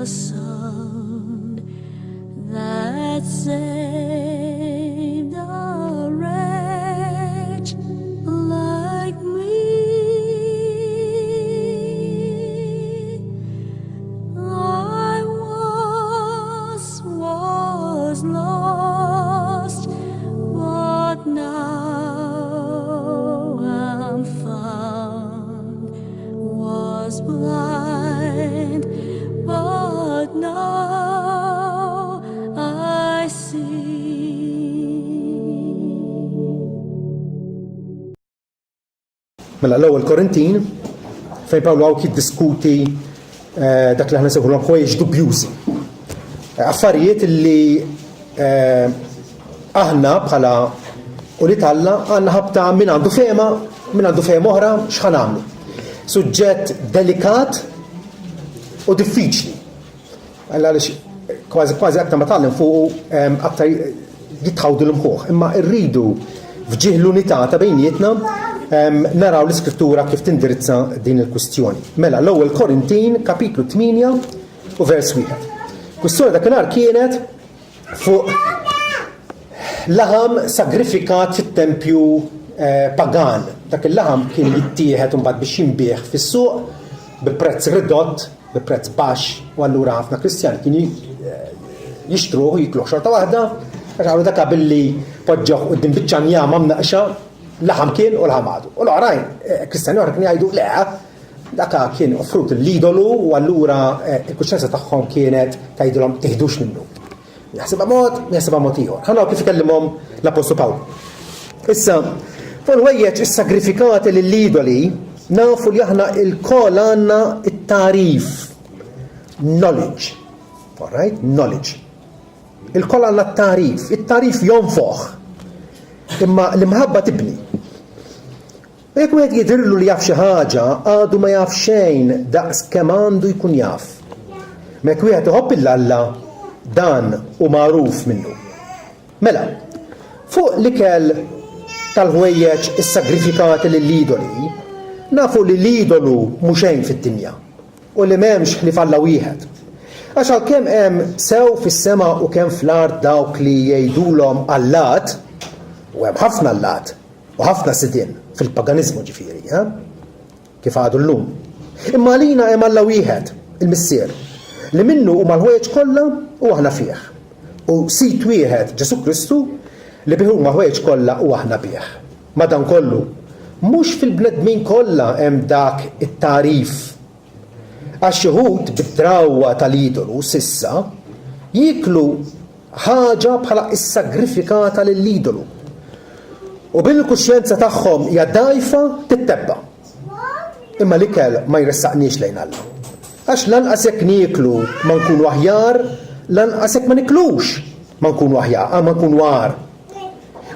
Son that saved a wretch like me. I was lost, but now I'm found, was blind, but now I see. Mela l-ewwel Korintin fejn Pawlu hawn jiddiskuti dak li aħna nsejħulhom ħwejjeġ dubjużi. Affarijiet li aħna bħala ulit Alla għandna ħabta min għandu fehma oħra x'ħan nagħmlu. Suġġett delikat u diffiċli. Għaliex kważi aktar ma tagħlem fuq aktar jitħawdu l-mħuħ. Imma rridu fġieħ l-unità ta' bejnietna naraw l-Iskrittura kif tindirizza din il-kwistjoni. Mela l-ewwel Korintin kapitlu 8 u vers 1. Kwistjoni dakinhar kienet fuq laħam sagrifikat fit-tempju pagan. Dak il-laħam kien jittieħed imbagħad biex jinbieħ fis-suq bi prezz ridott, bi prezz baxx, u allura ħafna Kristjani kienu jixtruh jikluh xorta waħda għax għalu dak billi poġġoh quddiem biċċa njama mnaqxa laħam kien u laħam għadu. U l-oħrajn Kristjani oħra kienu jgħidu le dak kien offrut l-idolu u allura il-kuxjenza tagħhom kienet tgħidulhom teħdux minnu. Jaħsibha mod ieħor. Ħanaw kif ikellimhom l-Apostlu Pawlu. Issa, fuq il-ħwejjeġ is-sagrifikati lill-idoli nafu li aħna il-kol għandna it-tarif. Knowledge. All right? Knowledge. Il-kol għandna t-tarif. Il-tarif jonfoħ. Imma l-imħabba tibni. Jekk wieħed jidhirlu li jaf xi ħaġa għadu ma jaf xejn daqs kemm għandu jkun jaf. Mek wieħed iħobb il-Alla dan u magħruf minnu. Mela, fuq l-ikel tal-ħwejjeġ is-sagrifikati lill-idoli, nafu li l-idolu mhux xejn fid-dinja u li m'hemmx ħlief Alla wieħed. Għax għalkemm hemm sew fis-sema u kemm fl-art dawk li jgħidulhom Allat, u hemm ħafna Allat u ħafna sidien fil-paganizmu ġifieri, kif għadu llum. Imma għalina hemm Alla wieħed, il-Missier, li minnu huma l-ħwejjeġ kollha u aħna fih. U sit wieħed Ġesu Kristu li bih huma ħwejjeġ kollha u aħna bih. Madankollu, mhux fil-bnedmin kollha hemm dak it-tarif. Għax xi wħud bid-drawwa tal-idolu sissa jiklu ħaġa bħala is-sagrifikata lill-idolu. U bil-kuxjenza tagħhom hija dgħajfa tittebba. Imma l-ikel ma jressaqniex lejn Alla. Għax lanqas jekk nieklu ma nkunu aħjar, lanqas jekk ma niklux ma nkunu aħjar, ma nkunu għar.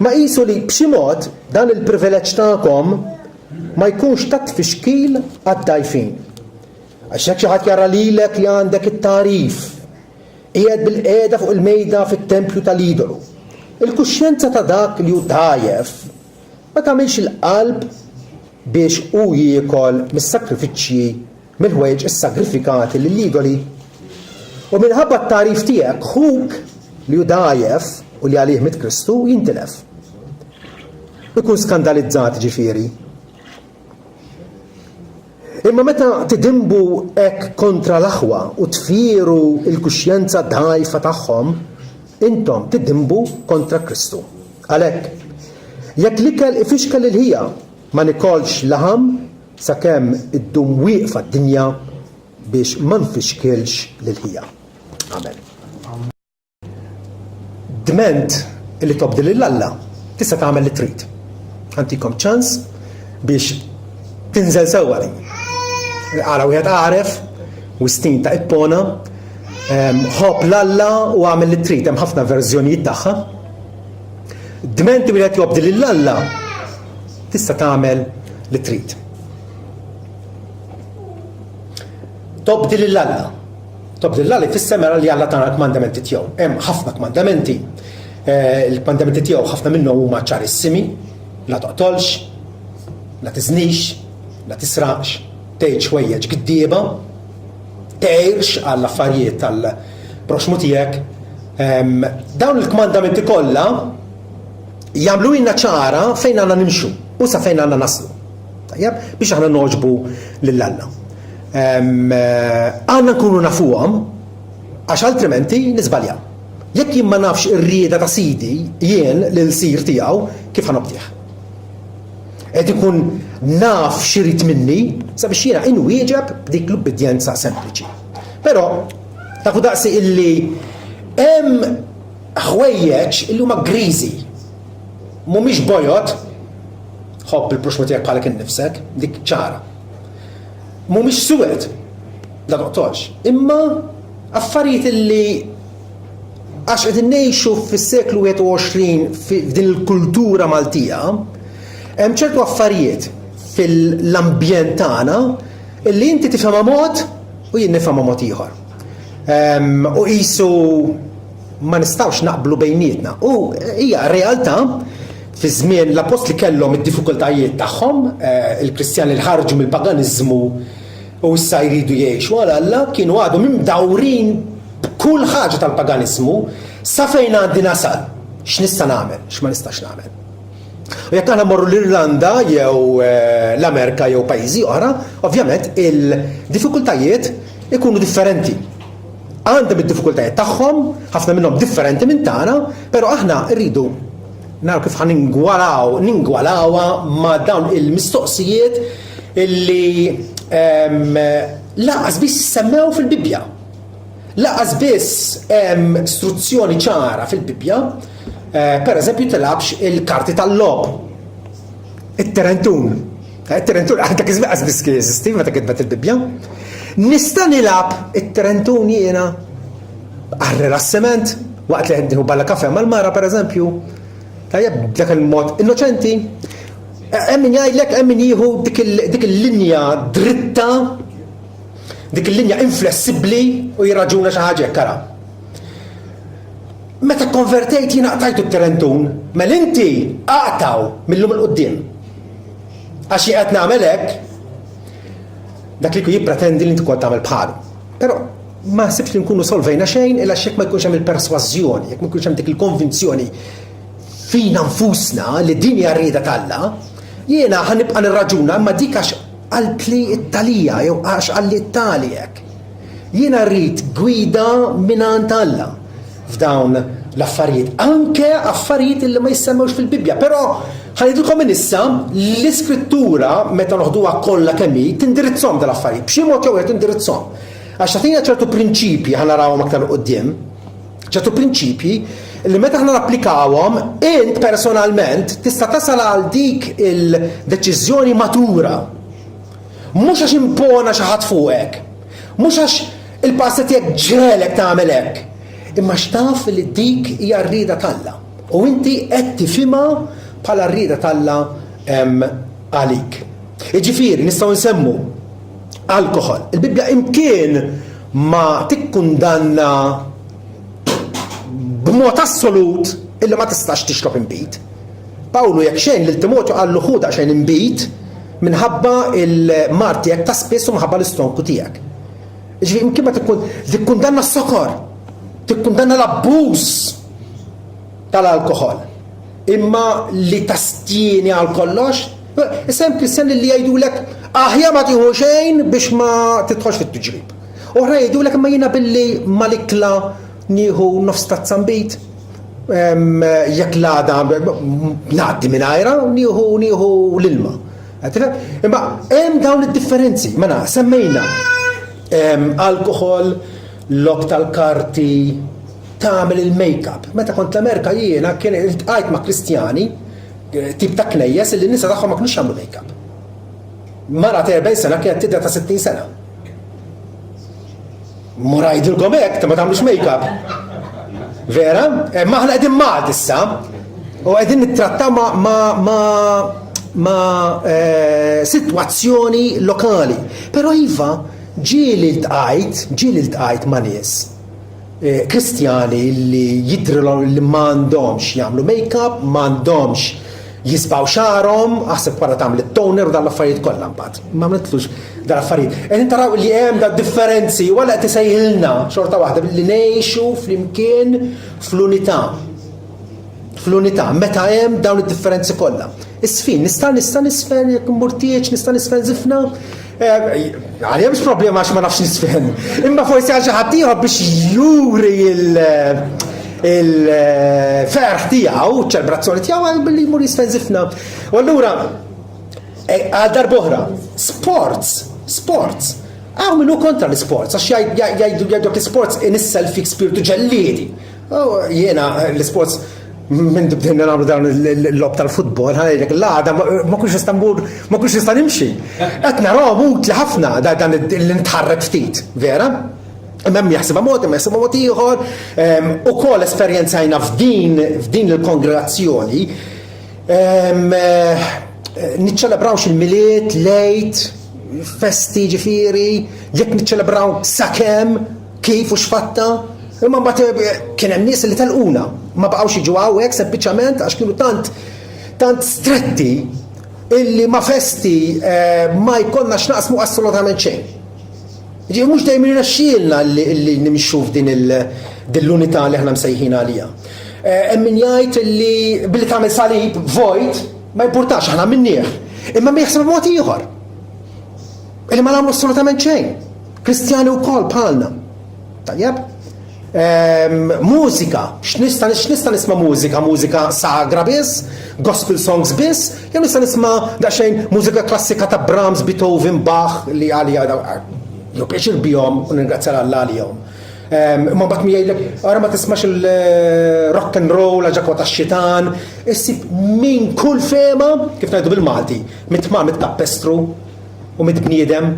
Ma qisu li b'xi mod dan il-privileġġ tagħkom ma jkunx ta' tfixkil għad-dgħajfin. Għax hekk xi ħadd jara lilek li għandek it-tarif, qiegħed bil-qiegħda fuq il-mejda fit-tempju tal-idolu. Il-kuxjenza ta' dak li hu dgħajef ma tagħmilx il-qalb biex hu jiekol mis-sakrifiċċji mill-ħwejjeġ is-sagrifikati lill-idoli. U minħabba t-tarif tiegħek ħuk li hu dgħajef u li għalih mit Kristu jintilef. Ikun skandalizzat ġifieri. Imma meta tidimbu hekk kontra l-aħwa u tfieru l-kuxjenza dgħajfa tagħhom, intom tidimbu kontra Kristu. Għalhekk, jekk l-ikel ifixkel il-ħija ma nikolx laħam sakemm iddum wieqfa d-dinja biex ma nfixkelx lil-ħija. Amen. Dment li tobdi lill-Alla tista' tagħmel li trid. Għantikom ċans biex tinżel sewwa din. Ara wieħed għaref wistin ta' ippona ħobb l-Alla u għamel li trid, hemm ħafna verżjonijiet tagħha. Dment li wieħed jobdi lill-Alla tista' tagħmel li trid. Tobdi lill-Alla. Tobdi lill-Alla jfisser li Alla tagħna l-kmandamenti tiegħu. Hemm ħafna kmandamenti. Il-kmandamenti tiegħu ħafna minnhom huma ċarissimi. La toqtolx, la tiżnix, la tisraqx, tgħid xwejjeġ giddieba, tgħirx għall-affarijiet tal-proxmu tiegħek. Dawn il-kmandamenti kollha jagħmlu lilna ċara fejn għandna nimxu u sa fejn għandna naslu. Tajjeb, biex aħna noġbu lill-Alla. Għandna nkunu nafuhom għax altrimenti niżbaljaw. Jekk jien ma nafx ir-rieda ta' Sidi jien lil sir tiegħu kif ħanobtih. Qed ikun naf x'irid minni sabiex jiena inwieġeb b'dik l-ubbidjenza sempliċi. Però tafu daqsi illi hemm ħwejjeġ illi huma griżi. Mhumiex bojot, ħobb il-proxmu tiegħek bħalek innifsek, dik ċara. Mhumiex suwed, la toqtolx. Imma affarijiet illi għax qed innejxu fis-seklu 21 f'din il-kultura Maltija, hemm ċertu affarijiet fil-ambjent tagħna illi inti tifhemha mod u jien nifhemha mod ieħor. U qisu ma nistgħux naqblu bejnietna. U hija realtà fi żmien l-apostli kellhom id-diffikultajiet tagħhom, il-Kristjani li ħarġu mill-paganiżmu u issa jridu jgħixu għal Alla kienu għadhom imdawrin b'kull ħaġa tal-paganiżmu sa fejn għandi nasal. X'nista' nagħmel, x'ma nistax nagħmel. U jekk aħna morru l-Irlanda jew l-Amerika jew pajjiżi oħra, ovvjament il-diffikultajiet ikunu differenti. Għandhom id-diffikultajiet tagħhom, ħafna minnhom differenti minn tagħna, però aħna rridu naraw kif ħan ningwalawha ma' dawn il-mistoqsijiet illi laqas biss semmew fil-Bibja. Laqas biss hemm istruzzjoni ċara fil-Bibja, pereżempju tilabx il-karti tal-lob. It-terentun. Il-terentun dak iżmaqas biss kien jeżisti meta kitbet il-Bibja. Nista' nilab it-terentun jiena arre rassement waqt li ħeddieħu balla kafè mal-mara pereżempju. Tajjeb dak il-mod innoċenti. Hemm min jgħidlek hemm min jieħu dik il-linja dritta, dik il-linja inflessibbli u jirraġuna xi ħaġa kara. Meta konvertejt jiena qtajtu t-terentun, mel inti qataw mill-lum il-qudiem. Għax qed nagħmel hekk dak li jippretendi li inti kont tagħmel bħalu. Però ma ħsibx li nkunu solvejna xejn illa jekk ma jkunx hemm il-persważjoni, jekk ma jkunx hemm dik il-konvinzjoni fina nfusna li din hija rrieda t'Alla, jiena ħanibqa' nirraġuna imma dik għax qalbli t-talija jew għax qalli t-tali hekk. Jiena rrid gwida mingħand Alla f'dawn l-affarijiet, anke affarijiet li ma jissemmewx fil-Bibja, però ħanidilkom minn issa l-iskrittura meta noħduha kollha kemm hi tindirizzhom dal-affarijiet, b'xi mod jew ieħor tindirizzhom. Għax tagħtina ċertu prinċipji ħanarawhom aktar quddiem, ċertu prinċipji li meta ħna napplikawhom int personalment tista' tasal għal dik il-deċiżjoni matura. Mhux għax impona xi ħadd fuqek, mhux għax il-passi tiegħek ġelek tagħmel hekk, imma x'taf li dik hija rrieda t'Alla u inti qed tifhimha bħala rrieda t'Alla għalik. Jiġifieri nistgħu nsemmu alkohol. Il-Bibja imkien ma tikkundanna b'mod assolut illi ma tistax tixrob imbit. Pawlu jekk xejn lil Timotju qal lu ħuda xejn imbit minħabba il-mar tiegħek ta' spiss u minħabba l-istonku tiegħek. Jiġifieri imkien ma tikkundanna s-sokor, tikkundanna l-abbuż tal-alkohol. Imma li tastieni għal kollox, issa hemm Kristjani li jgħidulek aħjar ma tieħu xejn biex ma tidħolx fit-tiġrib. Oħra jgħidulek imma jiena billi mal-ikla nieħu nofs tazza mbit, jekk l-għada ngħaddi mingħajrha nieħu l-ilma. Imma hemm dawn id-differenzi, mela semmejna alkohol, lob tal-karti, tagħmel il-make-up. Meta kont l-Amerika jiena kien iltqajt ma' Kristjani tip ta' knejjes illi n-nisa tagħhom ma kinux jagħmlu make-up. Mara ta' 40 sena kienet tidher ta' 60 sena. Mura jgħidilkom hekk ma tagħmlux make-up. Vera? Ma aħna qegħdin magħad issa u qegħdin nittrattaw ma' sitwazzjoni lokali. Però iva ġieli ltqajt ma' nies Kristjani li jidrilhom li m'għandhomx jagħmlu make-up, m'għandhomx jisbaw xarhom, aħseb wara tagħmel toner u dal-affarijiet kollha mbagħad. Ma nitlux dal-affarijiet. Qed taraw li hemm da differenzi wara qed isejħilna xorta waħda li ngħixu flimkien fl-unità. Fl-unità, meta hemm dawn id-differenzi kollha. Is-sfin, nista' nisfen jekk murtieġ, nista' nisfen zifna. Għalija mhux problema għax ma nafx nisfen. Imma forsi għal xi ħadd ieħor biex juri il-ferħ tiegħu, ċelebrazzjoni tiegħu billi jmur jisfen zifna. U allura għal darb'oħra, sports. Għaw minnu kontra l-sports, għax jgħidu l-sports inissel fik spiritu ġelliedi. Jiena l-sports minn bdejna nagħmlu dawn l-lob tal-futbol, ħanejlek l-għada ma kunx nista' nimxi. Qed narawhom utli ħafna dan li nitħarrek ftit, vera? Imma jaħsibha mod ieħor, ukoll esperjenzajna f'din il-kongregazzjoni niċċelebrawx il-miliet, lejt, festi ġifieri, jekk niċċelebraw sakemm kif u x'fatta. Imma mbagħad kien hemm nies li telquna, ma baqgħux jiġu hawnhekk sempliċement għax kienu tant stretti illi ma festi ma jkollna x'naqsmu assolutament xejn. Jiġi mhux dejjem irnexxielna li nimxu f'din l-unità li aħna msejħin għaliha. Hemm min jgħid li billi tagħmel salib vojt ma jimpurtax aħna minnieh. Imma ma jaħseb mod ieħor. Illi ma nagħmlu assolutament xejn. Kristjani wkoll bħalna. Tajjeb? Mużika, x'nista' nisma' mużika sagra biss, gospel songs biss, jew nista' nisma' daqsxejn mużika klassika ta' Brahms, Beethoven, Bach li għalija jew pjaċir bihom u ningrazzja Alla għalihom. Imma mbagħad mi jgħidlek ara ma tismax il-rock and roll ġakwa tax-xitan, issib min kull fema kif ngħidu bil-Malti, mit-kappestru u mit-bniedem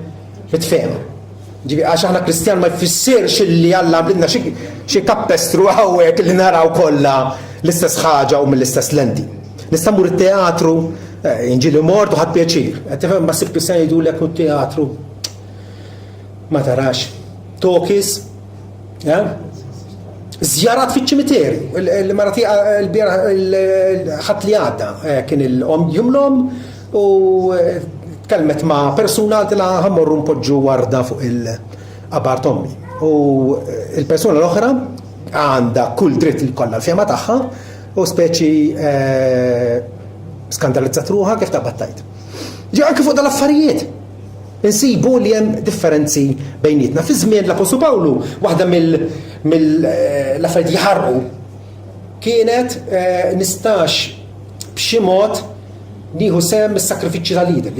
mit-fema. Ġivi, għax aħna Kristjan ma jfissirx li Alla għamlitna xi kappestru hawnhekk li naraw kollha l-istess ħaġa u mill-istess lenti. Nista' mmur it-teatru, inġieli mort u ħadd pjaċir. Qed tifhem ma sib se jgħidulek teatru ma tarax. Tokis, żjarat fiċ-ċimiteri. Il-marati ħadd li għadda kien il-om jumlom u kelmet ma' persuna li ħammorru npoġġu warda fuq il-qabart ommi. U il-persuna l-oħra għandha kull dritt li kollha l-fjema tagħha u speċi skandalizzat ruħha kif taqbattajt. Ġew anke fuq dal-affarijiet. Insibu li hemm differenzi bejnietna. Fi żmien l-Apostlu Pawlu waħda mill-affarijiet jħarqu kienet nistax b'xi mod nieħu sem mis-sakrifiċċji tal-idol,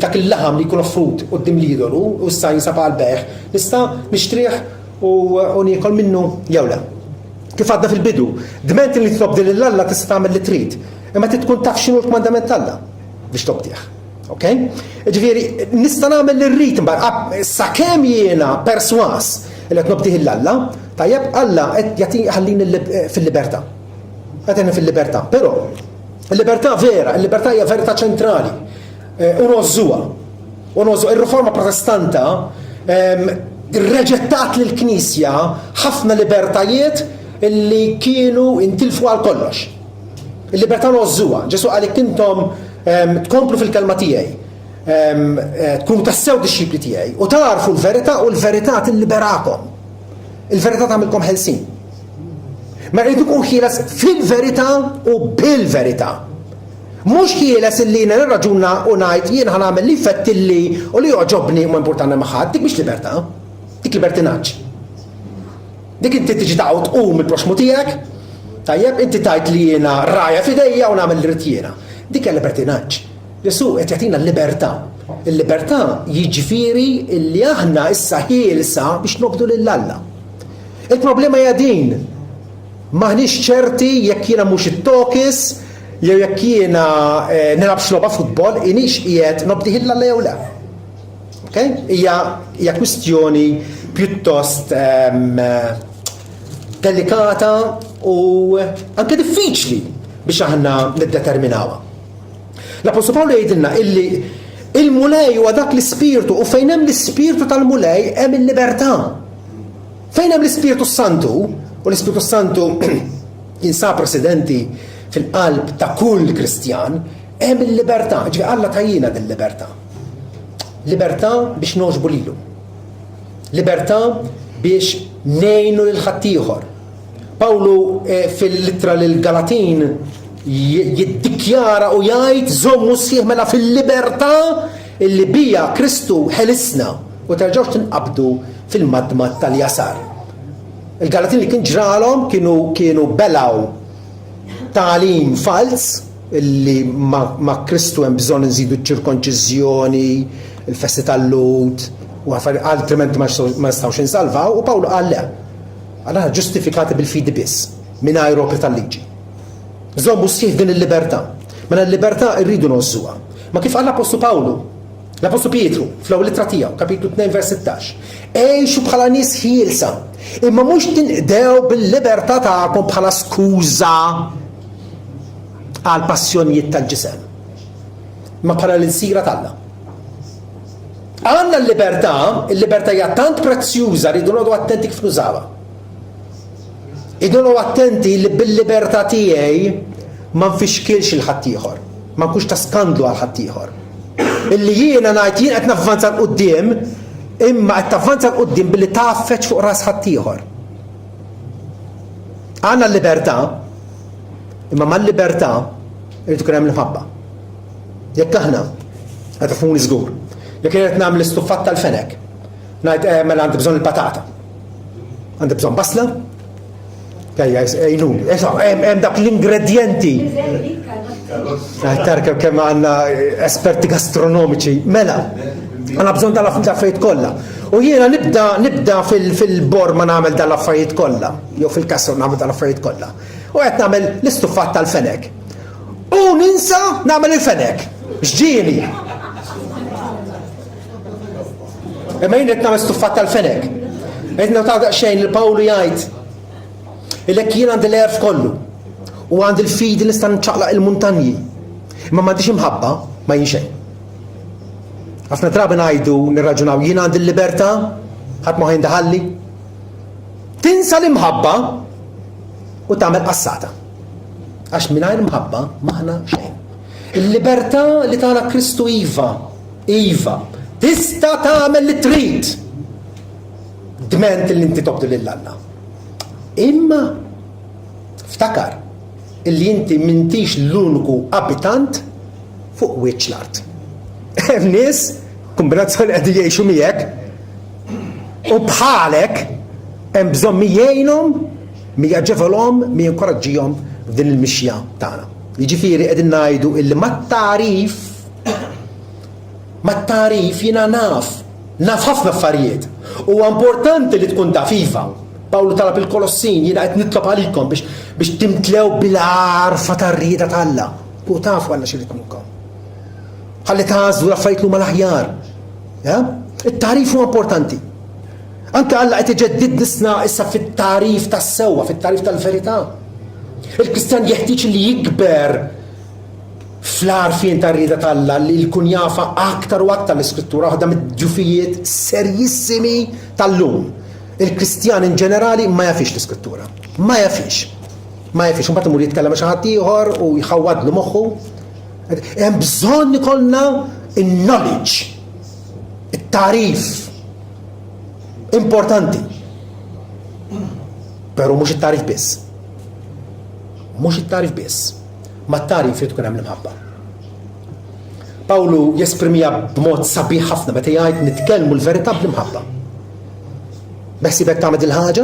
dak il-laħam li jkun offrut quddiem l-idolu u issa jinsab għall-beħ, nista' nixtrih u niekol minnu jew le. Kif għadna fil-bidu, dment li titlob din l-Alla tista' tagħmel li trid, imma tkun taf x'inhu l-kmandament tal-Alla biex tobtih. Okay? Ġifieri nista' nagħmel li rrid imbagħad sakemm jiena perswas li qed nobtih l-Alla, tajjeb Alla qed jagħti ħallini fil-libertà. Qed fil-libertà, però il-libertà vera, il-libertà hija verità ċentrali. Unożżuha. Ir-riforma protestanta reġettat lill-Knisja ħafna libertajiet illi kienu intilfu għal kollox. Il-libertà unożżuha. Ġesu għalek intom tkomplu fil-kelma tiegħi. Tkunu tassew dixxipli tiegħi u tarfu l-verità u l-verità tilliberakom. Il-verità tagħmilkom ħelsin. Ma rridu kun ħieles fil-verità u bil-verità. Mhux ħieles illi nirraġuna u ngħid jien ħanagħmel li fettilli u li joġobni u ma importanti ma' ħadd, dik mhix libertà, dik libertinaġġ. Dik inti tiġi taqgħu tqum il-proxmu tiegħek, tajjeb inti tajt li jiena rajja f'idejja u nagħmel li rid jiena. Dik hija libertinaġġ. Ġesu qed jagħtina l-libertà. Il-libertà jiġifieri illi aħna issa ħielsa biex nobdu lill-Alla. Il-problema hija din. Maħniex ċerti jekk jiena mhux it-tokis, jew jekk jiena nilab xloba futbol, inix qiegħed nobdih l-Alla jew le. Okay? Hija kwistjoni pjuttost delikata u anke diffiċli biex aħna niddeterminawha. L-Apostlu Pawlu jgħidilna illi il-mulej huwa dak l-ispirtu u fejn hemm l-ispirtu tal-mulej hemm il-libertà. Fejn hemm l-Ispirtu Santu u l-Ispirtu Santu jinsab residenti fil-qalb ta' kull Kristjan, Hemm il-libertà, ġifieri Alla tajjina din-libertà. Libertà biex noġbu lilu. Libertà biex nejnu lil ħaddieħor. Pawlu fil-littra lil Galatin jiddikjara u jgħid żommu sħiħ mela fil-libertà illi bija Kristu ħelisna u terġgħux tinqabdu fil-madma tal-jasar. Il-Galatin li kien ġralhom kienu belaw tagħlim fals illi ma' Kristu hemm bżonn nżidu ċ-ċirkonċiżjoni, il-festi tal-Lut u altrimenti ma nistgħux insalvaw u Pawlu qal le. Allora ġustifikati bil-fidi biss mingħajr opri tal-liġi. Żommu sħiħ din il-libertà. Mela l-libertà rridu nożżuha. Ma kif qal l-Apostlu Pawlu, l-Apostlu Pietru fl-ewwel littra tiegħu, kapitlu 2 vers 16. Ejxu bħala nies ħielsa, imma mhux tinqdew bil-libertà tagħkom bħala skuża għal passjonijiet tal-ġisem. Ma bħala l-insira talla. Għandna l-libertà, il-libertà hija tant prezzjuża rridu noqgħdu attenti kif nużawha. Idunu attenti li bil-libertà tiegħi ma nfixkilx il-ħaddieħor, ma nkunx ta' skandlu għal ħaddieħor. Illi jiena ngħid jien qed navvanza l qudiem imma qed tavvanza l qudiem billi taffeċ fuq ras ħaddieħor. Għandna l-libertà, imma mal-libertà irid ikun hemm l-mħabba. Jekk aħna qed tafhmuni żgur, jekk qed nagħmel istuffat tal-fenek, ngħid mela għandi bżonn il-patata. Għandi bżonn basla? Hemm dak l-ingredjenti. Tarka kemm għandna esperti gastronomiċi. Mela, għandna bżonn tal-affarijiet kollha. U jiena nibda fil-borma nagħmel dal-affarijiet kollha, jew fil-kassor nagħmel dal-affarijiet kollha. U qed nagħmel l-istuffat tal-fenek. U ninsa nagħmel il-fenek. X'ġieli. Imma jien qed nagħmel istuffat tal-fenek. Qed nagħta xejn il-Pawlu jgħid il-lek jien għandi l-erf kollu u għandi l-fidi li stan ċaqlaq il-muntanji imma m'għandix imħabba ma jinxejn. Ħafna drabi ngħidu nirraġunaw jien għandi l-libertà ħadd ma jindaħalli tinsa l-imħabba u tagħmel qassata għax mingħajr imħabba m'aħna xejn. Il-libertà li tagħna Kristu iva tista' tagħmel li trid dment li inti tobdu lil Alla. Imma ftakar illi inti m'intix l-uniku abitant fuq wiċċ l-art. Hemm nies kombinazzjoni qed jgħixu miegħek u bħalek hemm bżonn min jgħinhom, min jaġġevolhom, min jinkoraġġihom f'din il-mixja tagħna. Jiġifieri qegħdin ngħidu illi mat-tarif jiena naf ħafna affarijiet. Huwa importanti li tkun taf iva. Pawlu talab il-Kolossin, jiena qed nitlob għalikom biex timtlew bil-għarfa tar-rieda tal-Alla. U tafu Alla xi rid minnkom. Ħalli tażlu l-affarijiet huma l-aħjar. It-tarif huwa importanti. Anke Alla qed iġeddidnisna issa fit-tarif tas-sewwa, fit-tarif tal-verità. Il-Kristjan jeħtieġ li jikber fl-għarfien tar-rieda tal-Alla li jkun jafa aktar u aktar l-Iskrittura waħda mid-ġufijiet serjissimi tal-lum. Il-Kristjan in ġenerali ma jafix l-Iskrittura. Ma jafix. Mbagħad imur jitkellem xi ħadd ieħor u jħawwadlu moħħu. Hemm bżonn ikollna in-knowledge, it-tarif. Importanti. Però mhux it-tarif biss. Mhux it-tarif biss. Ma t-tarif jrid tkun hemm l-imħabba. Pawlu jesprimija b'mod sabiħ ħafna meta jgħid nitkellmu l-verità bl-imħabba. Beħsibek tagħmel il-ħaġa,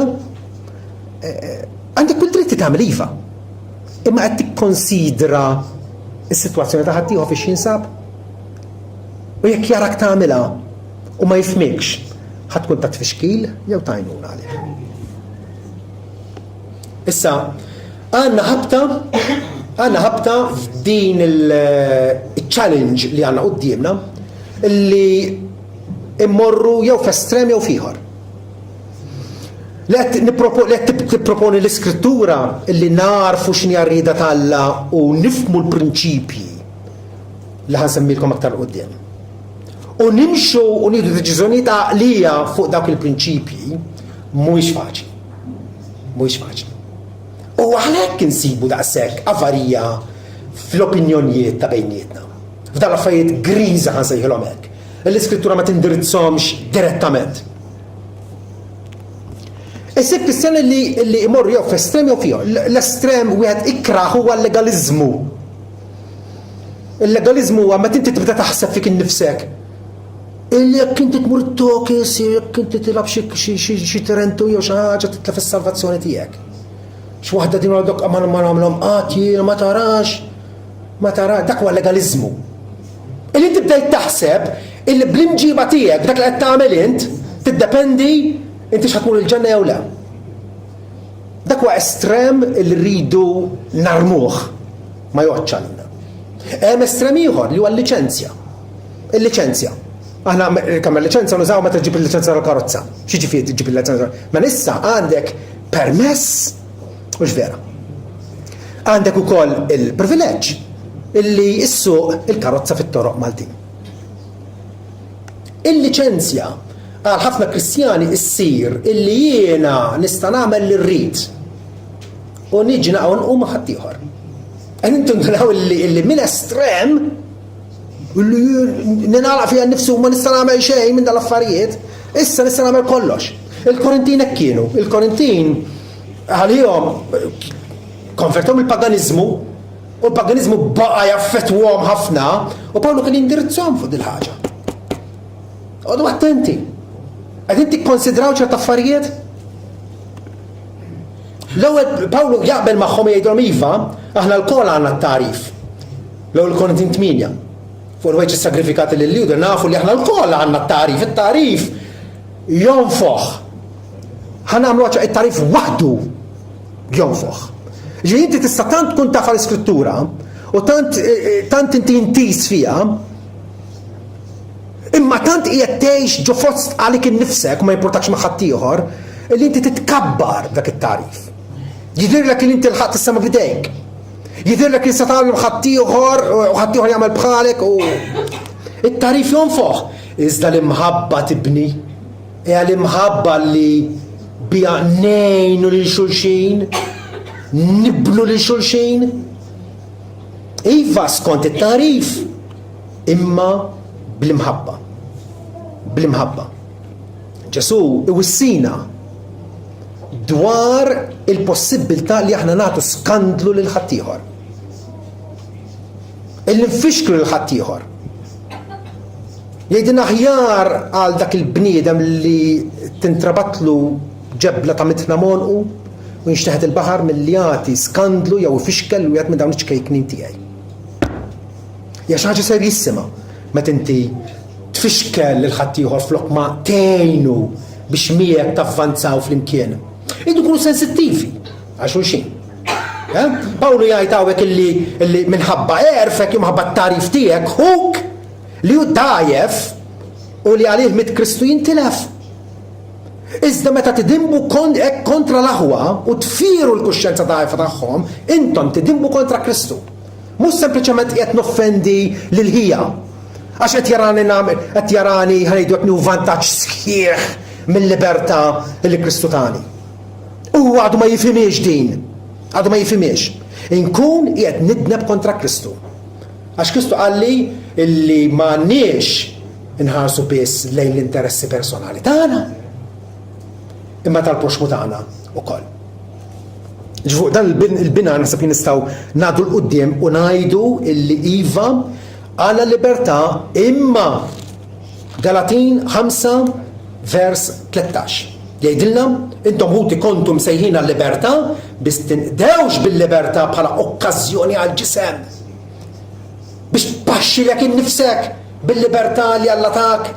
għandek kull dritt tagħmel iva. Imma qed tikkonsidra s-sitwazzjoni ta' ħadd ieħor fiex jinsab. U jekk jarak tagħmilha u ma jifhmikx, ħadd tkun ta' tfixkil jew ta' għajnuna għalih. Issa, għandna ħabta f'din il-challenge li għandna qudiemna illi immorru jew f'estrem jew f'ieħor. Li qed tipproponi l-Iskrittura illi narfu x'inhi r-rieda tal-Alla u nifhmu l-prinċipji li ħansemmilkom aktar quddiem. U nimxu u nieħdu deċiżjonijiet għaqlija fuq dawk il-prinċipji mhuwiex faċli. Mhuwiex faċli. U għalhekk insibu daqshekk avarija fl-opinjonijiet ta' bejnietna. F'dan l-affarijiet griża ħansejħilhom hekk. L-iskrittura ma tindirizzhomx direttament. Issib fis-sena li imorru jew f'estrem jew fihom. L-estrem wieħed ikraħ huwa l-legaliżmu. Il-legaliżmu huwa meta inti tibda taħseb fik innifsek. Illi jekk inti tmur it-tokis, jekk inti tilab xi Taranto jew xi ħaġa titlef is-salvazzjoni tiegħek. X'waħda din għadok ma nagħmlhom ma tarax, dak huwa legaliżmu. Illi inti bdejt taħseb illi bl-imġiba tiegħek dak li qed tagħmel int tiddependi inti x'ħatmur il-ġenna jew le. Dak huwa estrem li rridu narmuh ma joħċalna. Hemm estrem ieħor li huwa l-liċenzja. Il-liċenzja. Aħna kemm il-liċenzja nużaw meta tġib il-liċenzja tal-karozza. Xi ġifieri tġib il-liċenzja? Ma issa għandek permess mhux vera. Għandek ukoll il-privileġġ illi issuq il-karozza fit-toroq Maltin. Il-liċenzja għal ħafna Kristjani issir illi jiena nista' nagħmel li rrid u niġi naqgħu nqum ħadd ieħor. Intom taraw illi min estrem illi ninaqlaq fiha nnifsi u ma nista' nagħmel xejn minn dal-affarijiet, issa nista' nagħmel kollox. Il-Korintin hekk kienu. Il-Korintin għalihom konvertom il-paganiżmu u l-paganiżmu baqa' jaffettwhom ħafna u Pawlu kien jindirizzhom fuq din ħaġa. Għodu attenti. Qegħdin tikkonsidraw ċert affarijiet? L-ewwel Pawlu jaqbel magħhom jgħidulhom iva, aħna l-kol għandna t-tarif. L-ewwel Korintin 8. Fuq il-weġġ sagrifikati lill-Juda nafu li aħna l-kol għandna t-tarif. It-tarif jonfoħ. Ħanamlu it-tarif waħdu jonfoħ. Ġi inti tista' tant tkun taf l-iskrittura u tant inti intis fiha, imma tant qiegħed tgħix ġo fost għalik innifsek u ma jimpurtakx ma' ħadd ieħor li inti titkabbar dak it-tarif. Jidhirlek li inti l-ħadd issa ma' bidejk. Jidhirlek li issa tagħmel ħadd ieħor u ħadd ieħor jagħmel bħalek u it-tarif jonfoħ. Iżda l-imħabba tibni. Hija l-imħabba li biha ngħinu lil xulxin, nibnu lil xulxin. Iva skont it-tarif imma bl-imħabba. Bl-imħabba. Ġesu iwissina dwar il-possibilità li aħna nagħtu skandlu lil ħadd ieħor. Illi nfixklu lil ħadd ieħor. Jgħidilna aħjar għal dak il-bniedem li tintrabatlu ġebla ta' mitna monqu u jinxteħed il-baħar milli jagħti skandlu jew ifixkel u jgħid minn dawn iċ-ċkejknin tiegħi. Hija xi ħaġa serjissima meta inti tfixkel lil ħadd ieħor flok ma tgħinu biex miegħek tavvanzaw flimkien. Idu kunu sensittivi għal xulxin. Pawlu jgħid hawnhekk illi minħabba erfek minħabba t-tarif tiegħek huk li hu dajjef u li għalih mit Kristu jintilef. Iżda meta tidimbu kontra l-aħwa u tfiru l-kuxjenza dajfa tagħhom, intom tidimbu kontra Kristu. Mhux sempliċement qiegħed noffendi lil ħija. Għax qed jarani ħanejdu qed nieħu vantaġġ sħiħ mill-libertà li Kristu tani. U għadu ma jifhimiex din. Għadu ma jifhimiex. Inkun qiegħed nidneb kontra Kristu. Għax Kristu qalli illi m'għandniex inħarsu biss lejn l-interessi personali tagħna, imma tal-proxmu tagħna wkoll. Ġifu dan il-bina nasab nistgħu ngħaddu l-qudiem u ngħidu illi iva għandna libertà imma Galatin 5 vers 13. Jgħidilna intom ħuti kontum sejħin għal-libertà biex tinqdewx bil-libertà bħala okkażjoni għal-ġisem. Biex tpaxxilek innifsek bil-libertà li Alla tak.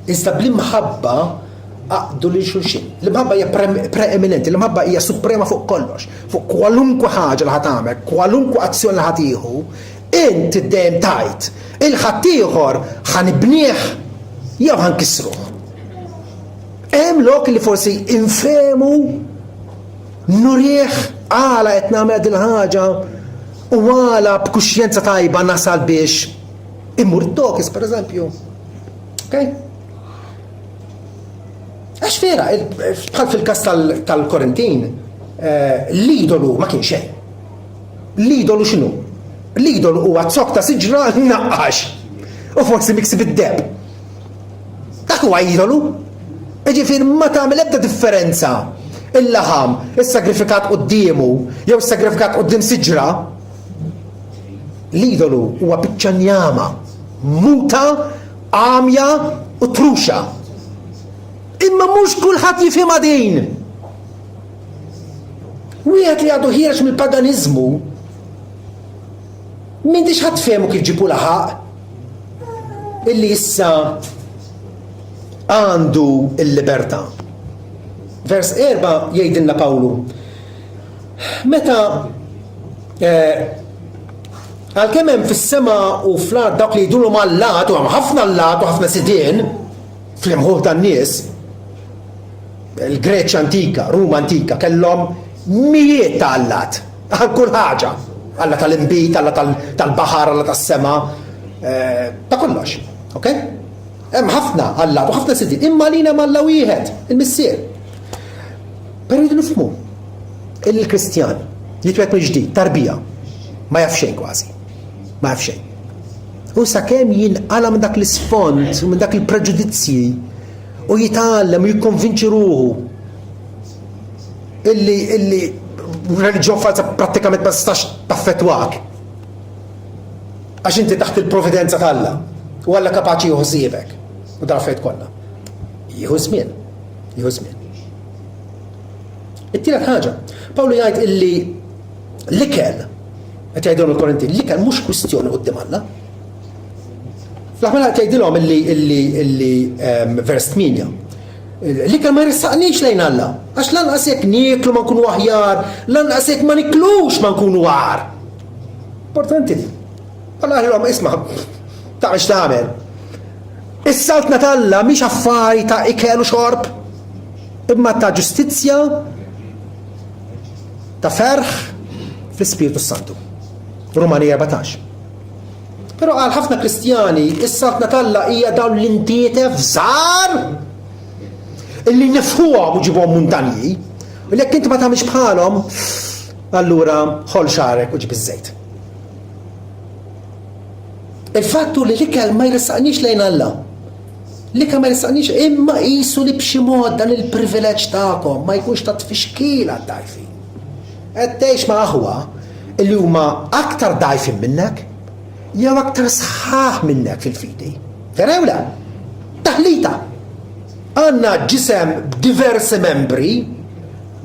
Iżda bl-imħabba aqdu lil xulxin. L-imħabba hija preeminenti, l-imħabba hija suprema fuq kollox, fuq kwalunkwe ħaġa li ħatamel, kwalunkwe azzjoni li ħatieħu, inti dejjem tajt il-ħadd ieħor ħanibnieh jew ħankisruh. Hemm lok li forsi infemu nurih għala qed nagħmel din ħaġa u għala b'kuxjenza tajba nasal biex immur it-tokis pereżempju. Okay? Għax vera, bħal fil-kas tal-Korintin, l-idolu ma kien xejn. L-idolu x'inhu? L-idol huwa zokk ta' siġra naqqax. U forsi miksi bid-deb. Dak huwa idolu. Ġifier ma tagħmel ebda differenza il-laħam is-sagrifikat qudiemu jew is-sagrifikat quddiem siġra. L-idolu huwa biċċa njama, muta, għamja u truxa. Imma mhux kulħadd jifhimha din. Wieħed li għadu ħireġ mill-paganiżmu m'intix ħadd fehmu kif ġibu laħaq illi issa għandu l-libertà. Vers 4 jgħidilna Pawlu. Meta għalkemm hemm fis-sema u fl-ard dawk li jduru mal-lat u hemm ħafna l-lat u ħafna sidien fl-imħuħ tan-nies, il-Greċja antika, Ruma antika kellhom mijiet ta' allat għal kull ħaġa. Alla tal-imbit, alla tal-baħar, alla tas-sema, ta' kollox. Ok? Hemm ħafna allat u ħafna sidien. Imma lina malla wieħed, il-missier. Però jridu nifhmu il-Kristjan jitwet mill-ġdid, tarbija, ma jaf xejn kważi. Ma jaf xejn. U sakemm jinqala minn dak l-isfond u minn dak il-preġudizzji u jitgħallem u jikkonvinċi ruħu illi reliġjon falsa prattikament ma tistax taffettwak. Għax inti taħt il-provvidenza tal-Alla u Alla kapaċi jħossibek u dar fejt kollha. Jieħu żmien. It-tielet ħaġa, Pawlu jgħid illi l-ikel, qed jgħidulhom il-Korinti, l-ikel mhux kwistjoni quddiem Alla. Fl-aħħar qed jgħidilhom illi vers 8. L-ikel ma jressaqniex lejn Alla, għax lanqas jekk nieklu ma nkunu aħjar, lanqas jekk ma niklux ma nkunu għar. Importanti di. Alla ħilhom isma' tagħmel x'tagħmel. Is-saltna tal-Alla mhix affari ta' ikel u xorb, imma ta' ġustizzja, ta' ferħ fl-Ispiritu Santu. Rumani 14. Però għal ħafna Kristjani is-saltna tal-Alla hija dawn l-intietef żgħar illi nifħuhom u ġibhom muntanji, u jekk inti ma tagħmilx bħalhom, allura ħol xarek u ġib iż-żejt. Il-fattu li l-ikel ma jressaqniex lejn Alla. L-ikel ma jressaqniex imma qisu li b'xi mod dan il-privileġġ tagħkom ma jkunx ta' tfixkil għad-dajfin. Qed tgħix ma' aħwa illi huma aktar dajfin minnek jew aktar sħaħ minnek fil-fidi. Vera jew le? Taħlita. Għandna ġisem diversi membri,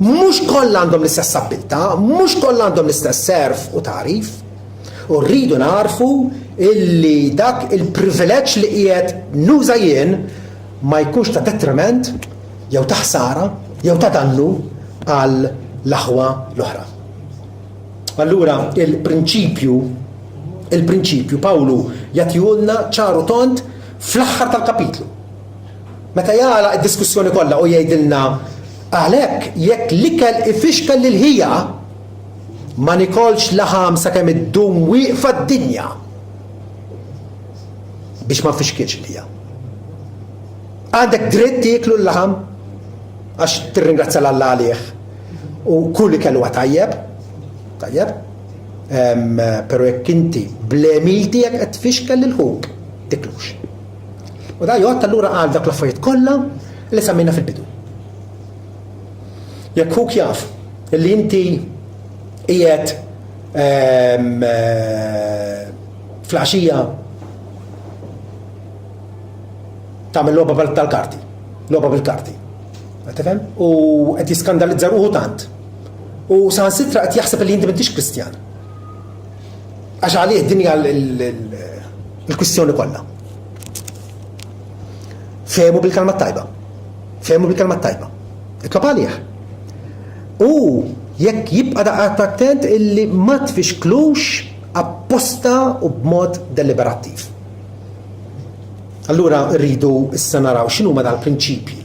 mhux kollha għandhom l-istess abilità, mhux kollha għandhom l-istess serf u tarif, u rridu narfu illi dak il-privileġġ li qiegħed nuża jien ma jkunx ta' detriment jew ta' ħsara jew ta' dannu għal l-aħwa l-oħra. Allura il-prinċipju Pawlu jagħtihulna ċaru tont fl-aħħar tal-kapitlu. Meta jagħlaq id-diskussjoni kollha u jgħidilna għalhekk jekk l-ikel ifixkel lil ħija ma nikolx laħam sakemm iddum wieqfa d-dinja biex ma nfixkilx lija. Għandek dritt tieklu l-laħam għax tirringrazzja l-Alla għalih u kull ikel huwa tajjeb, però jekk inti bl-emil tiegħek qed tfixkel lil ħuk tiklux. U da jgħod allura għal dak l-affarijiet kollha li semmejna fil-bidu. Jekk huk jaf li inti qiegħed fl-għaxija tagħmel logħba tal-karti, logħba bil-karti. Tifhem? U qed jiskandalizza ruħu tant. U saħansitra qed jaħseb li inti m'intix Kristjan. Għax għalih din hija l-kwistjoni kollha. Fehmu bil-kelma tajba. Itlob għalih. U jekk jibqa' daqqa attent illi ma tfixklux apposta u b'mod deliberattiv. Allura rridu issa naraw x'inhuma dal-prinċipji.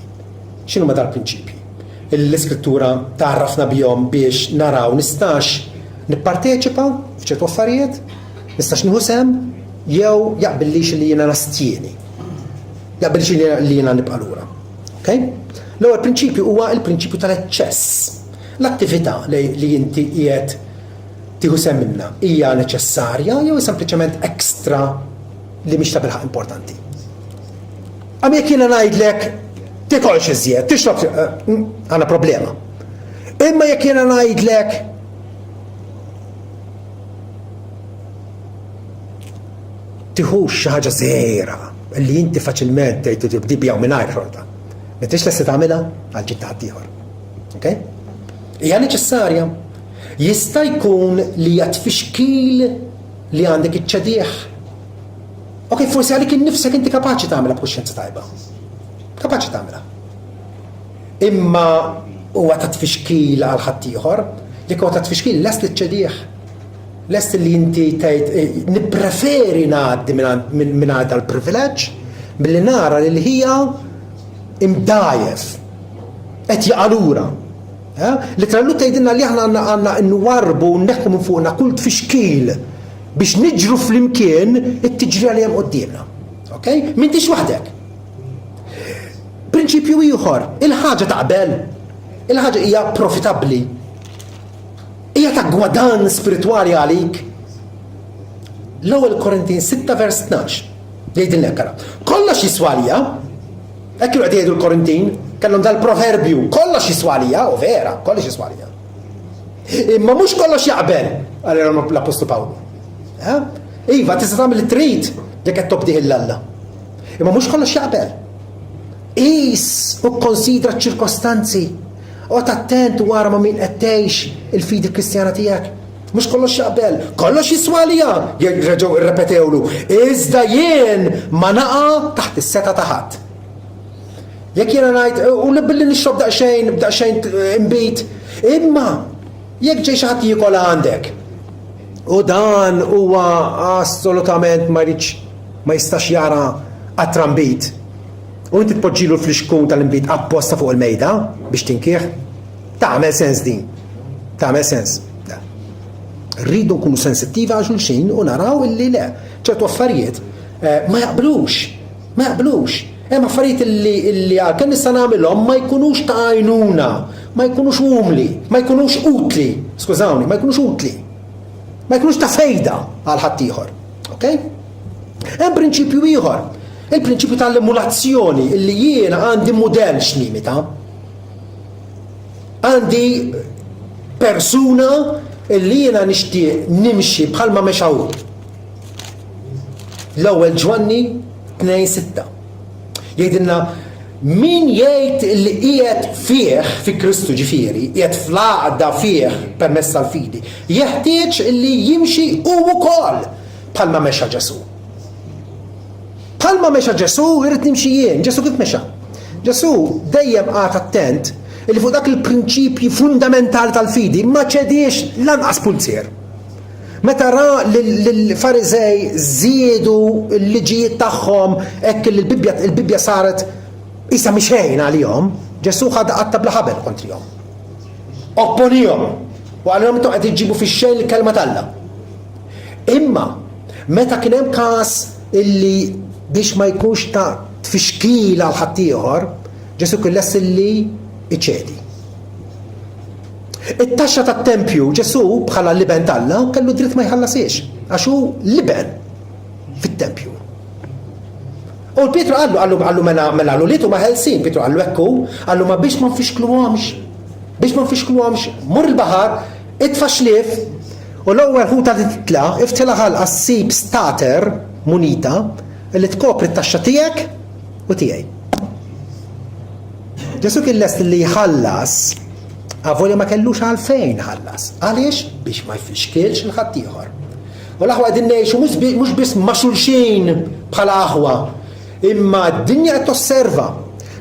L-iskrittura tarrafna bihom biex naraw nistax nipparteċipa f'ċertu affarijiet, nistax nieħu sem jew jaqbillix li jiena nastjieni. Jaqbillix li jiena nibqa' lura. Okay? L-ewwel prinċipju huwa l-prinċipju tal-eċċess. L-attività li inti qiegħed tieħu semminna hija neċessarja jew sempliċement ekstra li mhix ta' bilħaq importanti. Jekk jiena ngħidlek tikolx iżjed, tixrob għandna problema. Imma jekk jiena ngħidlek tieħux xi ħaġa żgħira li inti faċilment tibdi biha mingħajr ħorta. Ma tix lesti tagħmilha għal ġid ieħor. Okay? Hija neċessarja. Jista' jkun li hija tfixkil li għandek iċ-ċedieħ. Okay, forsi għalik innifsek inti kapaċi tagħmilha b'kuxjenza tajba. Kapaċi tagħmilha. Imma huwa ta' tfixkil għal ħadd ieħor, jekk huwa ta' tfixkil lest iċ-ċedieħ. Lest li inti tgħid nippreferi ngħaddi minn għadha l-privileġġ billi nara li hija imdajef qed jaqalura. Li trallu tgħidilna li aħna għandna nwarbu neħku minn fuqna kull tfixkil biex niġru flimkien it-tiġri li hemm qudiemna. Okay? M'intix waħdek. Prinċipju ieħor, il-ħaġa taqbel, il-ħaġa hija profitabbli. Hija ta' gwadan spiritwali għalik. L-ewwel Korintin 6 vers 12 jgħidilna kara. Kollox jiswalija, hekk kienu qed jgħidu l-Korintin, kellhom dal-proverbju, kollox jiswalija, u vera, kollox jiswalija. Imma mhux kollox jaqbel, għalihom l-Apostlu Pawlu. Iva, tista' tagħmel trid jekk qed tobdih il-Alla. Imma mhux kollox jaqbel. Qis u kkonsidra ċ-ċirkostanzi. Qgħod attent wara ma' min qed tgħix il-fidi kristjana tiegħek. Mhux kollox jaqbel, kollox jiswalija, jerġgħu irrepetewlu. Iżda jien ma naqa' taħt is-seta ta' ħadd. Jekk jiena ngħid u billi nixrob daqsxejn imbit, imma jekk ġej xi ħadd jiekol għandek. U dan huwa assolutament ma jistax jara għat-trambit. U inti tpoġġilu l-fliexkun tal-imbit apposta fuq il-mejda biex tinkieħ, tagħmel sens din. Tagħmel sens. Rridu nkunu sensittivi għal xulxin u naraw illi le. ċertu affarijiet ma jaqblux. Hemm affarijiet illi għalkemm nista' nagħmilhom ma jkunux ta' għajnuna, ma jkunux umli, ma jkunux utli, skużawni, ma jkunux utli. Ma jkunux ta' fejda għal ħadd ieħor. Okay? Hemm prinċipju ieħor. Il-prinċipju tal-emulazzjoni illi jiena għandi mudell x'limita. Għandi persuna illi jiena nixtieq nimxi bħalma mexaw. L-ewwel Ġwanni 2:6. Jgħidilna min jgħid li qiegħed fih fi Kristu ġifieri, qiegħed fl-għaqda fih permezz tal-fidi, jeħtieġ illi jimxi hu wkoll bħalma mexa Ġesu. Bħalma mexa Ġesu irrid nimxi jien. Ġesu kif mexa? Ġesu dejjem qagħad attent li fuq dak il-prinċipji fundamentali tal-fidi ma ċediex lanqas pulzier. Meta ra l-Farizej żiedu l-liġijiet tagħhom hekk il-Bibja saret isa mixejn għalihom, Ġesu ħad qatta bla ħabel kontrihom. Opponihom u għalihom intom qed iġġibu fix-xejn il-kelma talla. Imma meta kien hemm każ illi biex ma jkunx ta' tfixkil għal ħadd ieħor, Ġesu kien lest illi iċedi. It-taxxa tat-tempju Ġesu bħala liben talla kellu dritt ma jħallasiex għax hu liben fit-tempju. U l-Pietru għallu mela l-ulitu ma ħelsin, Pietru għallu ekku, għallu ma biex ma nfixkluhomx, mur il-baħar, itfa' xlief, u l-ewwel ħuta li titla' iftila ħalqa ssib stater munita li tkopri t-taxxa tiegħek u tiegħi. Ġesu kien lest li jħallas għavolja ma kellux għalfejn ħallas. Għaliex? Biex ma jfixkilx il-ħadd ieħor. U l-aħwa qegħdin ngħixu mhux biss ma' xulxin bħala aħwa, imma d-dinja qed tosserva.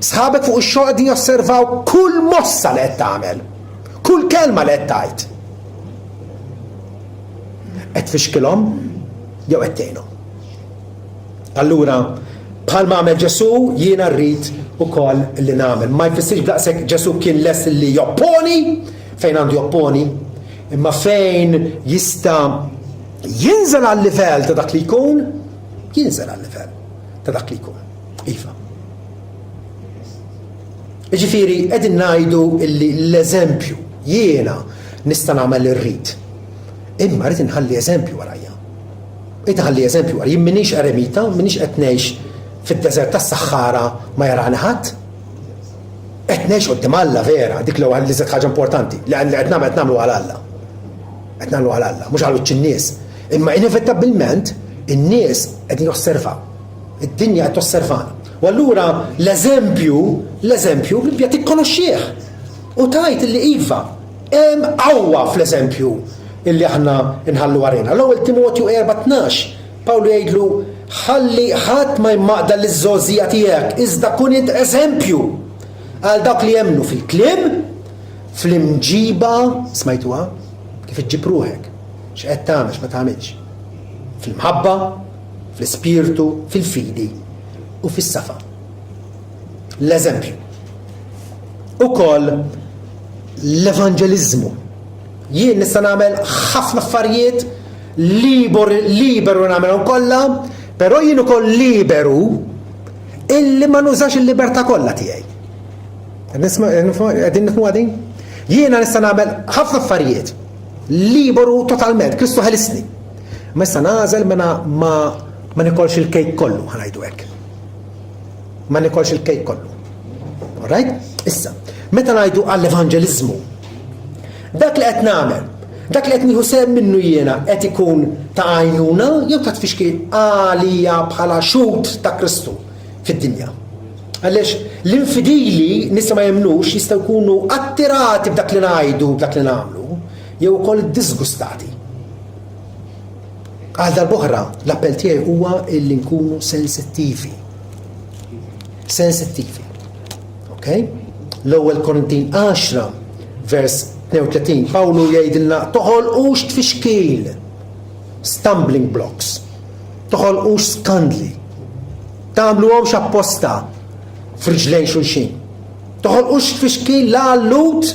Sħabek fuq ix-xogħol qegħdin josservaw kull mossa li qed tagħmel, kull kelma li qed tgħid. Qed tfixkilhom jew qed tgħinhom. Allura, bħalma għamel Ġesu, jiena rrid ukoll li nagħmel. Ma jfissirx daqshekk Ġesu kien lest li jopponi, fejn għandu jopponi, imma fejn jista' jinżel għal livell ta' dak li jkun, jinżel għal livell ta' dak li jkun. Iva. Ġifieri qegħdin ngħidu li l-eżempju jiena nista' nagħmel irrid. Imma rrid inħalli eżempju warajja. Inħalli eżempju warajja. Jien minix eremita, minix qed ngħix fid-deżert tas-Saħħara ma jarani ħadd. Qed ngħix qudiem Alla vera, dik l-ewwel li żed ħaġa importanti, li qed nagħmlu għal Alla. Qed nagħmlu għal Alla, mhux għal wiċċ in-nies. Imma inevitabilment in-nies qegħdin josservaw. Id-dinja qed tosservana. U allura l-eżempju Bibbja tikkonoxxih. U tajt li iva hemm qawwa fl-eżempju illi aħna nħallu warina. L-ewwel Timotju 4:12 Pawlu jgħidlu ħalli ħadd ma jmaqda liż-żożija tiegħek iżda kun int eżempju għal dawk li jemmnu fil-kliem, fl-imġiba, smajtuha? Kif iġġib ruħek, x'qed tagħmel x'ma tagħmilx. Fil-mħabba, fl-ispirtu, fil-fidi u fis-safa. L-eżempju. Ukoll l-evanġeliżmu. Jien nista' nagħmel ħafna affarijiet liberu nagħmelhom kollha, però jien ukoll liberu illi ma nużax il-libertà kollha tiegħi. Qegħdin nifhmu għadin? Jiena nista' nagħmel ħafna affarijiet liberu totalment, Kristu ħelisni. Ma issa nażel ma nikolx il-kejk kollu, ħanajdu hekk. Ma nikolx il-kejk kollu. Alright? Issa, meta ngħidu għall-evanġeliżmu, dak li qed nagħmel, dak li qed nieħu sehem minnu jiena qed ikun ta' għajnuna jew ta' tfixkil għalija bħala xut ta' Kristu fid-dinja. Għaliex l-infidili nista' ma jemnux jistgħu jkunu attirati b'dak li ngħidu, b'dak li nagħmlu, jew ukoll disgustati. Għal darb'oħra l-appell tiegħi huwa illi nkunu sensittivi. Sensittivi. Okay? L-ewwel Korintin 10 vers 32 Pawlu jgħidilna toħolqux tfixkil, stumbling blocks, toħolqux skandli, tagħmluhomx apposta f'riġlejn xulxin. Toħolqux tfixkil la għall-lut,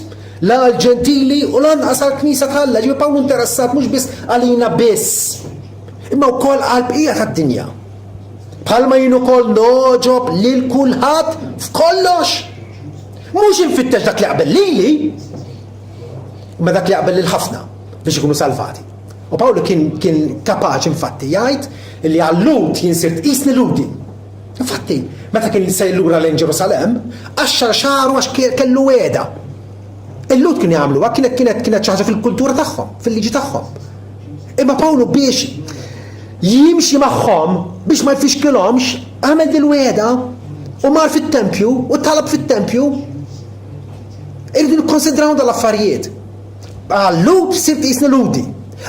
la għall-ġentili u lanqas għall-Knisja tal-Alla. Ġifieri Pawlu interessat mhux biss għalina biss, imma wkoll għall-bqija tad-dinja. Bħalma jien ukoll noġob lil kulħadd f'kollox. Mhux infittex dak li qabel lili, imma dak li qabel lil ħafna biex ikunu salvati. U Pawlu kien kapaċi infatti jgħid li għall-lut jien sirt qisni ludi. Infatti, meta kien jsejr lura lejn Ġerusalemm, 10 xahar għax kellu weda. Il-lut kien jagħmluha kienet xi ħaġa fil-kultura tagħhom, fil-liġi tagħhom. Imma Pawlu biex jimxi magħhom biex ma jfixkilhomx għamel dil-weda u mar fit-tempju u talab fit-tempju. Irridu nikkonsidraw dal-affarijiet. Għall-lut sirt qisni ludi.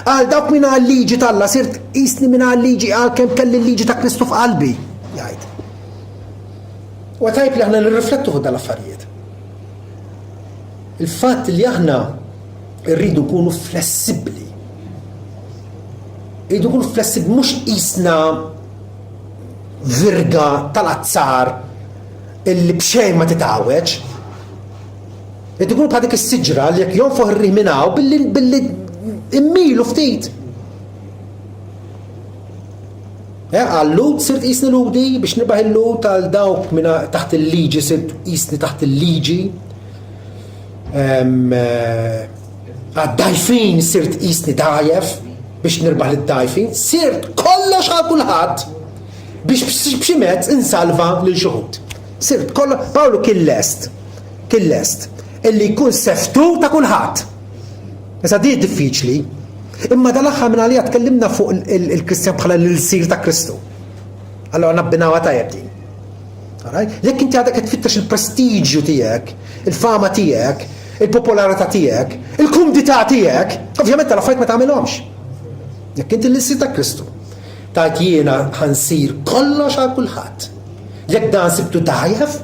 Għal dawk minn għal-liġi tal-Alla sirt qisni minn għal-liġi għal kemm kelli l-liġi ta' Kristu f'qalbi. Jgħid. U tajb li aħna nirriflettu fuq dal-affarijiet. Il-fatt li aħna rridu nkunu flessibbli. Rridu nkunu flessibbli mhux qisna virga tal-azzar illi b'xejn ma titgħawweġ. Rridu nkunu bħal dik is-siġra li jekk jonfoħ ir-riħ minn hawn billi immilu ftit. Għall-lut sirt qisni ludi biex nirbaħ il-lut għal dawk minn taħt il-liġi sirt qisni taħt il-liġi. Għad-dajfin sirt qisni dajef biex nirbaħ id-dajfin. Sirt kollox għal kulħadd biex b'xi mezz insalva lil xi ħud. Sirt kollox Pawlu kien lest illi jkun seftu ta' kulħadd. Issa di diffiċli. Imma dal-aħħar minn għalija tkellimna fuq il-Kristjan bħala l-sir ta' Kristu. Allora nabbinawa tajjeb din. Jekk inti għadek qed tfittex il-prestiġju tiegħek, il-fama tiegħek, il-popolarità tiegħek, il-kumdità tiegħek, ovvjament tal-affarijiet ma tagħmilhomx. Jekk inti l-sir ta' Kristu, tajt jiena ħansir kollox għal kulħadd. Jekk dan sibtu dajjef,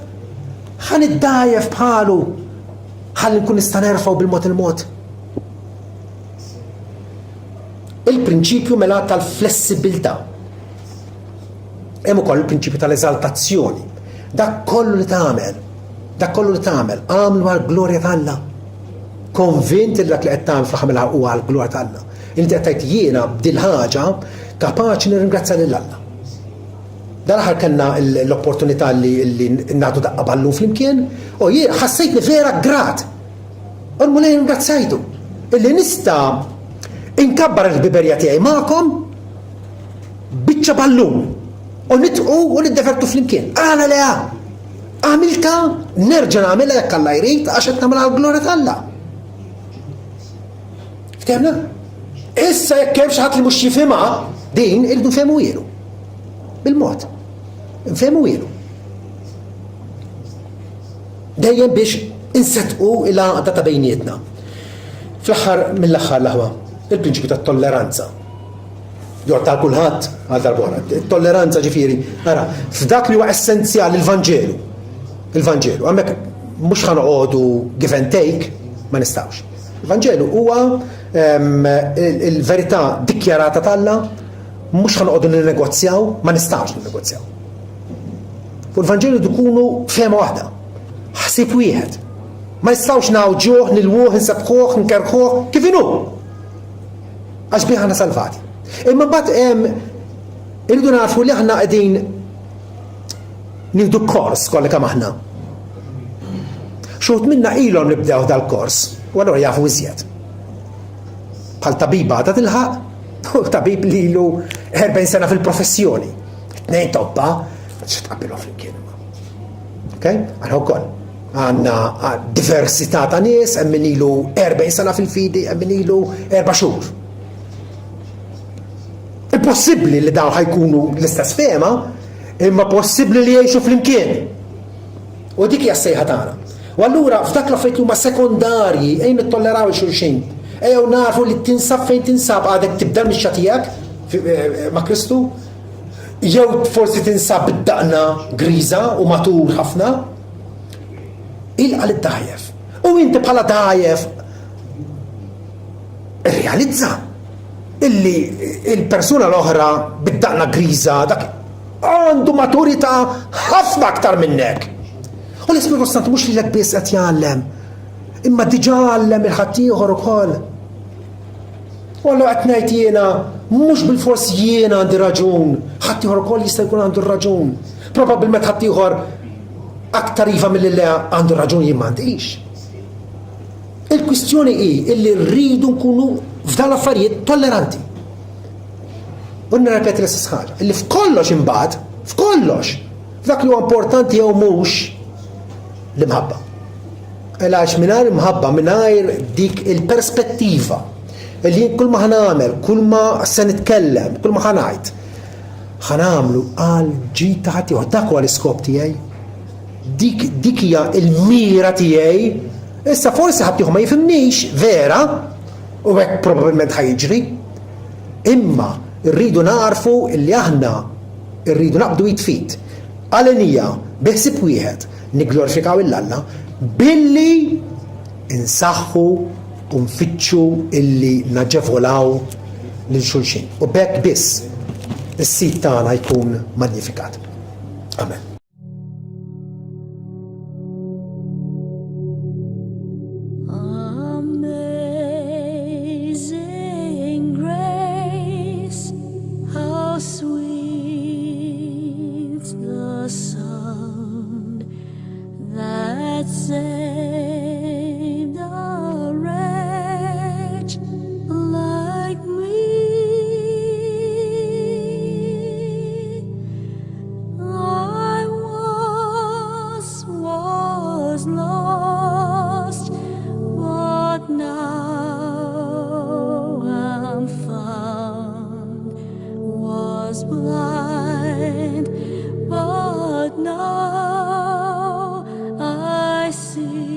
ħan iddajjef bħalu, ħalli nkun nista' nerfgħu bil-mod il-mod. Il-prinċipju mela tal-flessibilità. Hemm ukoll il-prinċipju tal-eżaltazzjoni. Dak kollu li tagħmel, għamlu għall-glorja tal-Alla. Konvint li dak li qed tagħmel fl-aħħar huwa għall-glorja tal-Alla. Inti qed tgħid jiena b'dil ħaġa kapaċi nirringrazzja lill-Alla. Dal-aħħar kellna l-opportunità li nagħtu daqqa ballu flimkien u jien ħassejtni vera grat. U l-mulej ringrazzajtu. Illi nista' inkabbar il-biberja tiegħi magħkom biċċa ballun u nitqu u niddefertu flimkien. Għana leha. Għamilta nerġa' nagħmilha jekk Alla jrid għax qed nagħmilha għall-glorja ta' Ftemna? Issa jekk hemm xi ħadd li mhux jifhimha din irridu nfehmu ilu. Bil-mod. Nfehmu ilu. Dejjem biex insettqu il-għaqda ta' bejnietna. Fl-aħħar mill-aħħar l-aħwa, il-prinċipju tat-tolleranza. Jorta kulħadd għal darbora. Tolleranza ġifieri, ara, f'dak li huwa essenzjali l-Vanġelu. Il-Vanġelu, hemmhekk mhux ħanoqogħdu give and take, ma nistgħux. Il-Vanġelu huwa il-verità dikjarata tal-Alla, mhux ħanoqogħdu ninnegozjaw, ma nistgħux ninnegozjaw. U l-Vanġelu dikunu fehma waħda, ħsieb wieħed. Ma nistgħux nawġuh, nilwuh, nsebħuh, nkerħuh, kif inhu. Għax bih ħana salvati. Imma mbagħad irridu narfu li aħna qegħdin nieħdu kors kollha kemm aħna. Xut minna ilhom nibdew dal-kors, u allura jafu iżjed. Bħal tabiba ta' tilħaq, u tabib li ilu 40 sena fil-professjoni. Tnejn tobba, x'tqabbilhom flimkien. Okay? Għal wkoll għandna diversità ta' nies, hemm min ilu 40 sena fil-fidi, hemm min ilu 4 xhur. Possibbli li dawn ħajkunu l-istess fehma, imma possibbli li jgħixu flimkien. U dik hija s-sejħa tagħna. U allura f'dak l-affarijiet huma sekondarji ejn nittolleraw il-xulxin. Ejjew nafu li tinsab fejn tinsab għadek tibda mix-xa tiegħek ma' Kristu, jew forsi tinsab bid-daqna griża u matur ħafna, ilqa lid-dajjef. U inti bħala dajjef irrealizza illi il-persuna l-oħra bid-daqna griża dak għandu maturità ħafna aktar minnek. U l-Ispiritu Sant mhux li lek biss qed jgħallem, imma diġà għallem il-ħadd ieħor ukoll. U allura qed ngħid jiena mhux bil-fors jiena għandi raġun, ħadd ieħor ukoll jista' jkun għandu raġun. Probabbilment ħadd ieħor aktar iva milli le għandu raġun jien m'għandix. Il-kwistjoni hi illi rridu nkunu f'dan l-affarijiet tolleranti. U nirrepeti l-istess ħaġa, illi f'kollox imbagħad, f'kollox, f'dak li huwa importanti jew mhux l-imħabba. Għalax mingħajr imħabba, mingħajr dik il-perspettiva illi kull ma ħanamel, kull ma se nitkellem, kull ma ħanajt, ħanamlu għal ġid ta' ħadd ieħor, dak huwa l-iskop tiegħi. Dik hija l-mira tiegħi. Issa forsi ħadd ieħor ma jifhimnix vera, u hekk probabbilment ħajġri, imma rridu narfu illi aħna rridu naqbdu jitfit għalenija biħsib wieħed nigglorifikaw il-Alla billi insaħħu u nfittxu illi naġevolaw lil xulxin. U bekk biss is-sit tagħna jkun magnifikat. Amen. Blind, but now I see.